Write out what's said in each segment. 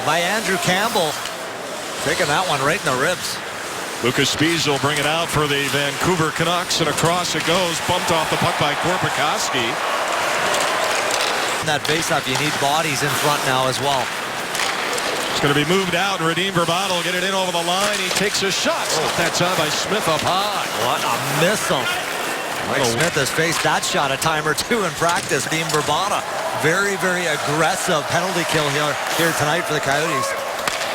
by Andrew Campbell. Taking that one right in the ribs. Lucas Spies will bring it out for the Vancouver Canucks, and across it goes. Bumped off the puck by Korpikoski. In that faceoff, you need bodies in front now as well. It's going to be moved out, and Radim Vrbata will get it in over the line. He takes a shot. That time by Smith up high. What a missile. Mike Smith has faced that shot a time or two in practice. Radim Vrbata, very, very aggressive penalty kill here tonight for the Coyotes.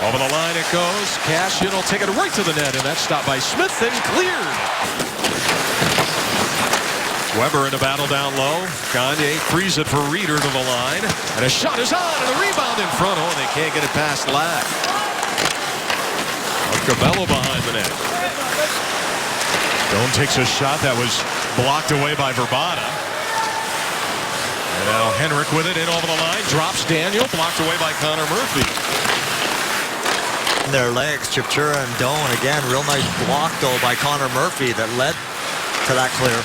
Over the line it goes. Cashin will take it right to the net, and that's stopped by Smith and cleared. Weber in a battle down low. Gagne frees it for Reeder to the line. And a shot is on, and a rebound in front. Oh, and they can't get it past Lack. Cabello behind the net. Doan takes a shot that was blocked away by Vrbata. And now Henrik with it in over the line. Drops Daniel. Blocked away by Connor Murphy. Their legs, Chipchura and Doan. Again, real nice block, though, by Connor Murphy that led to that clear.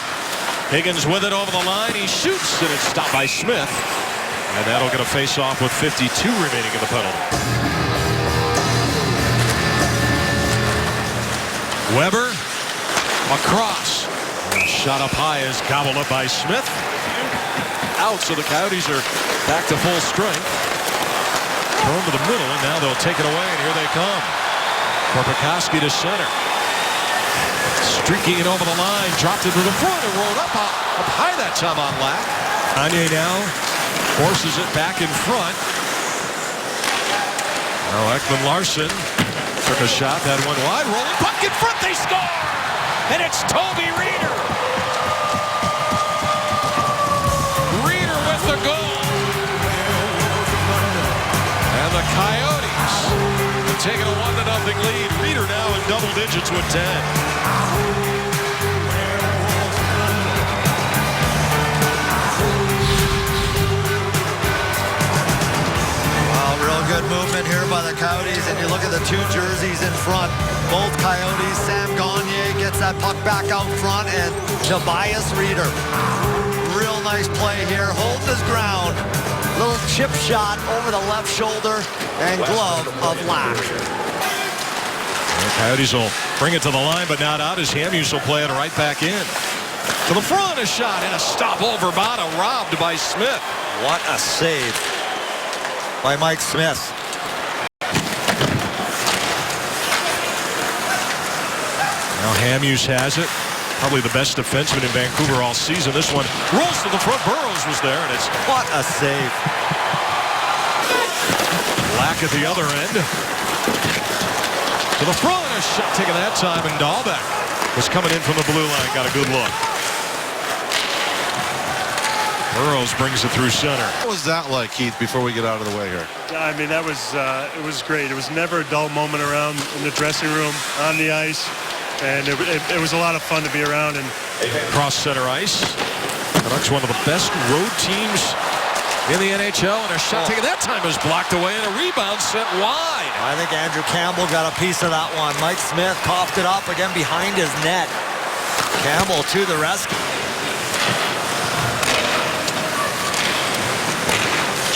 Higgins with it over the line. He shoots, and it's stopped by Smith. And that'll get a face-off with 52 remaining in the penalty. Weber across. Shot up high is gobbled up by Smith. Out, so the Coyotes are back to full strength. Thrown to the middle, and now they'll take it away, and here they come. Korpikoski to center. Streaking it over the line, dropped it to the front and rolled up high that time on Lack. Gagne now forces it back in front. Now Ekman Larsson took a shot, that went wide, rolling puck in front, they score! And it's Toby Reeder. Reeder with the goal. And the Coyotes have taken a 1-0 lead. Reeder now in double digits with 10. Real good movement here by the Coyotes, and you look at the two jerseys in front. Both Coyotes. Sam Gagne gets that puck back out front, and Tobias Reeder. Real nice play here, holding his ground. Little chip shot over the left shoulder and glove of Lack. The Coyotes will bring it to the line, but not out as Hamhuis will play it right back in. To the front, a shot and a stop over Vrbata, robbed by Smith. What a save by Mike Smith. Now Hamhuis has it. Probably the best defenseman in Vancouver all season. This one rolls to the front. Burrows was there, and it's... What a save. Lack at the other end. To the front, a shot taken that time, and Dahlbeck was coming in from the blue line. Got a good look. Burrows brings it through center. What was that like, Keith, before we get out of the way here? I mean, that was it was great. It was never a dull moment around in the dressing room, on the ice, and it was a lot of fun to be around. And cross center ice. Canucks one of the best road teams in the NHL, and a shot taken that time is blocked away, and a rebound sent wide. I think Andrew Campbell got a piece of that one. Mike Smith coughed it up again behind his net. Campbell to the rescue.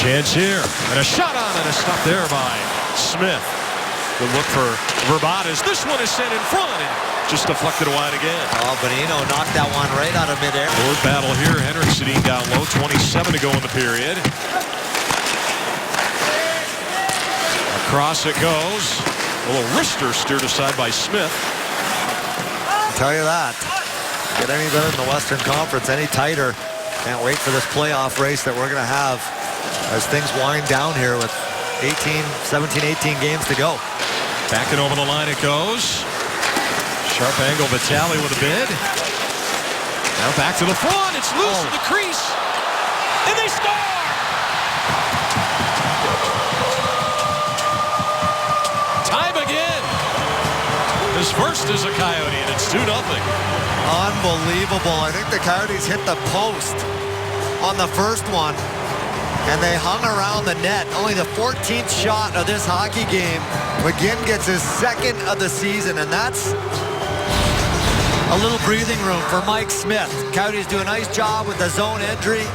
Chance here, and a shot on, and a stop there by Smith. Good look for Vrbata. This one is sent in front, and just deflected wide again. Oh, Bonino knocked that one right out of midair. Forward battle here. Henrik sitting down low, 27 to go in the period. Across it goes. A little wrister steered aside by Smith. I'll tell you that. Get any better in the Western Conference, any tighter. Can't wait for this playoff race that we're going to have as things wind down here with 17, 18 games to go. Backing over the line it goes. Sharp angle, Vitale with a bid. Now back to the front. It's loose in the crease. And they score! Time again. His first is a Coyote, and it's 2-0. Unbelievable. I think the Coyotes hit the post on the first one, and they hung around the net. Only the 14th shot of this hockey game. McGinn gets his second of the season, and that's a little breathing room for Mike Smith. Coyotes do a nice job with the zone entry.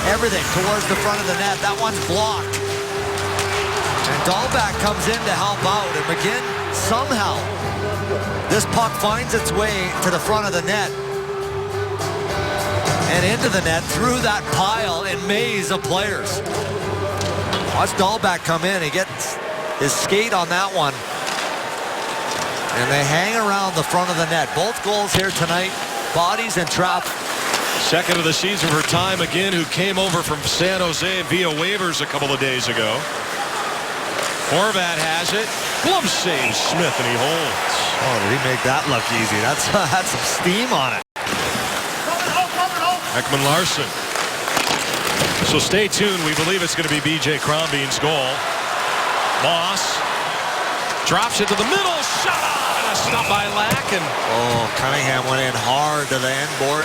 Everything towards the front of the net. That one's blocked. And Dahlback comes in to help out, and McGinn somehow, this puck finds its way to the front of the net and into the net through that pile and maze of players. Watch Dahlback come in. He gets his skate on that one. And they hang around the front of the net. Both goals here tonight, bodies and trap. Second of the season for Ty McGinn, who came over from San Jose via waivers a couple of days ago. Horvat has it. Glove saves Smith, and he holds. Oh, did he make that look easy? That's had some steam on it. Ekman Larsson. So stay tuned. We believe it's going to be B.J. Crombeen's goal. Moss drops it to the middle. Shot on, and a stop by Lack. And oh, Cunningham went in hard to the end board.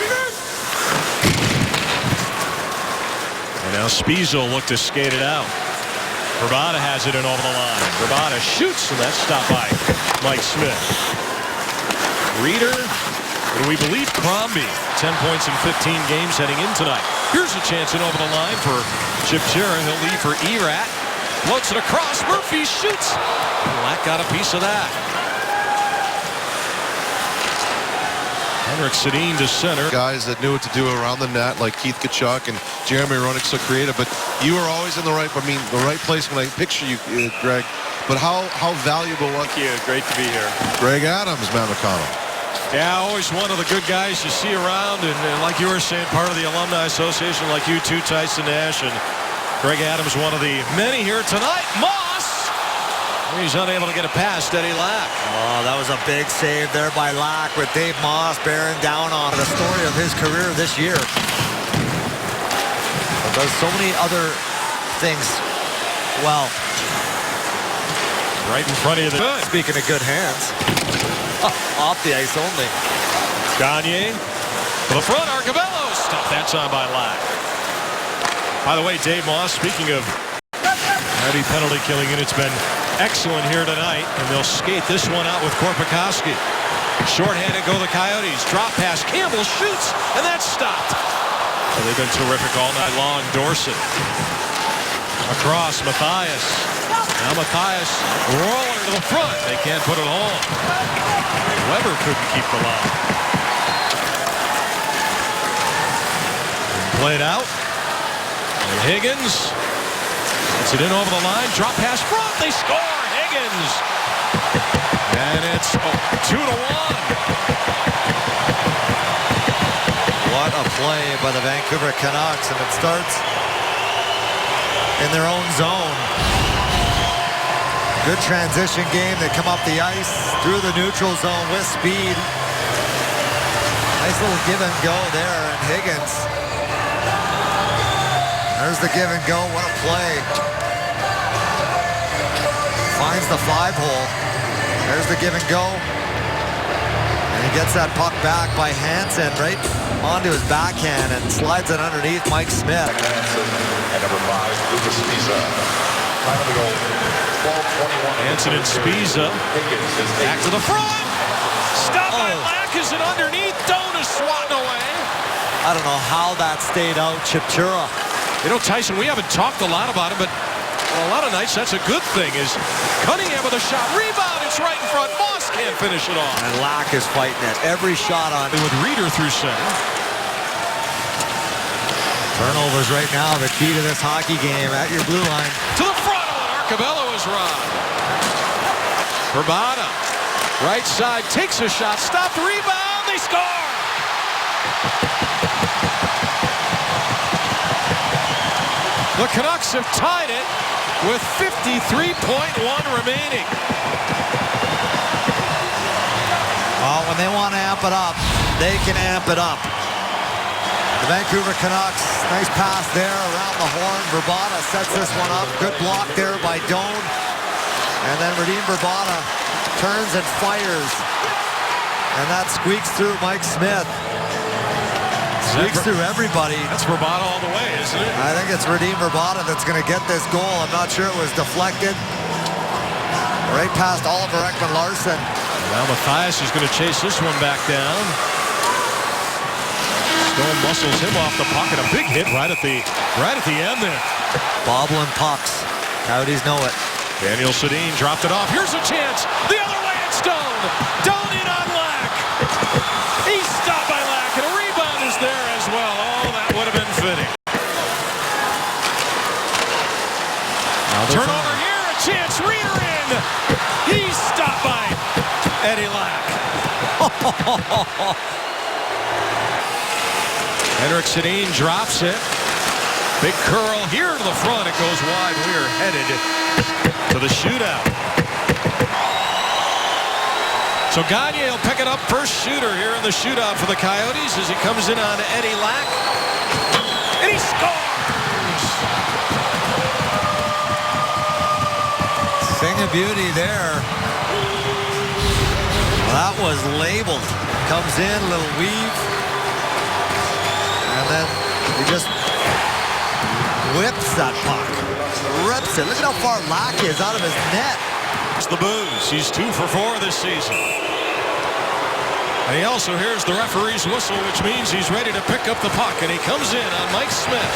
And now Spiezzo looked to skate it out. Bravada has it in over the line. Bravada shoots, and that's stopped by Mike Smith. Reeder, and we believe Crombie, 10 points in 15 games heading in tonight. Here's a chance in over the line for Chip Chara. He'll leave for Erat. Floats it across. Murphy shoots. Lack got a piece of that. Henrik Sedin to center. Guys that knew what to do around the net, like Keith Tkachuk and Jeremy Roenick, so creative. But you were always in the right place when I picture you, Greg. But how valuable was Thank you. Great to be here. Greg Adams, Matt McConnell? Yeah, always one of the good guys you see around, and like you were saying, part of the Alumni Association, like you too, Tyson Nash, and Greg Adams, one of the many here tonight. Moss! He's unable to get it past Eddie Lack. Oh, that was a big save there by Lack with Dave Moss bearing down on the story of his career this year. But there's so many other things. Well, Right in front of you. Good. speaking of good hands, off the ice only. Gagne to the front. Arcabello. Stop that time by Lack. By the way, Dave Moss, speaking of heavy penalty killing units, been excellent here tonight, and they'll skate this one out with Korpikoski. Shorthanded go the Coyotes. Drop pass. Campbell shoots, and that's stopped. Well, they've been terrific all night long. Dorsett. Across, Matthias. Now Matthias rolling to the front. They can't put it home. Weber couldn't keep the line. Played out. And Higgins. Gets it in over the line. Drop pass front. They score. Higgins. And it's 2-1. What a play by the Vancouver Canucks, and it starts in their own zone. Good transition game. They come up the ice through the neutral zone with speed. Nice little give and go there, and Higgins. There's the give and go. What a play. Finds the 5-hole. There's the give and go. And he gets that puck back by Hansen right onto his backhand and slides it underneath Mike Smith. And number 5, Lucas Spiezza. Time of the goal, 12:21. Hansen and Spiezza. Back to the front. Stop by Lack. Is it underneath? Doan is swatting away. I don't know how that stayed out. Chipchura. You know, Tyson, we haven't talked a lot about him, but on a lot of nights, that's a good thing, is Cunningham with a shot. Rebound, it's right in front. Moss can't finish it off. And Lack is fighting it. Every shot on. With Reeder through center. Turnovers right now, the key to this hockey game at your blue line. To the front, and Arcabello is robbed. Bravada, right side, takes a shot, stopped the rebound, they score! The Canucks have tied it with 53.1 remaining. Well, when they want to amp it up, they can amp it up. The Vancouver Canucks, nice pass there around the horn. Bravada sets this one up. Good block there by Doan. And then Radim Bravada turns and fires. And that squeaks through Mike Smith. Squeaks through everybody. That's Bravada all the way, isn't it? I think it's Radim Bravada that's going to get this goal. I'm not sure it was deflected. Right past Oliver Ekman-Larsson. Now Matthias is going to chase this one back down. Stone muscles him off the pocket. A big hit right at the end there. Bobbling pucks. Coyotes know it. Daniel Sedin dropped it off. Here's a chance. The other way, it's Doan. Doan in on Lack. He's stopped by Lack, and a rebound is there as well. Oh, that would have been fitting. Turnover here, a chance. Reader in. He's stopped by Eddie Lack. Henrik Sedin drops it. Big curl here to the front. It goes wide. We are headed to the shootout. So Gagne will pick it up, first shooter here in the shootout for the Coyotes as he comes in on Eddie Lack. And he scores! Thing of beauty there. That was labeled. Comes in, a little weave. And then he just whips that puck. Rips it. Look at how far Lack is out of his net. It's the booze. He's 2 for 4 this season. And he also hears the referee's whistle, which means he's ready to pick up the puck. And he comes in on Mike Smith.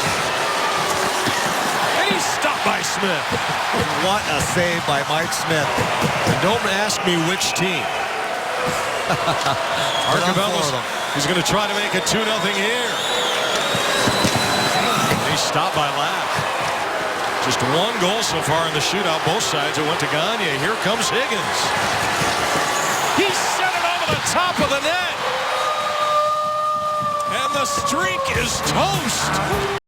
And he's stopped by Smith. What a save by Mike Smith. And don't ask me which team. Archibald's, he's going to try to make it 2-0 here. And he's stopped by Lack. Just one goal so far in the shootout. Both sides. It went to Gagne. Here comes Higgins. He set it over the top of the net. And the streak is toast.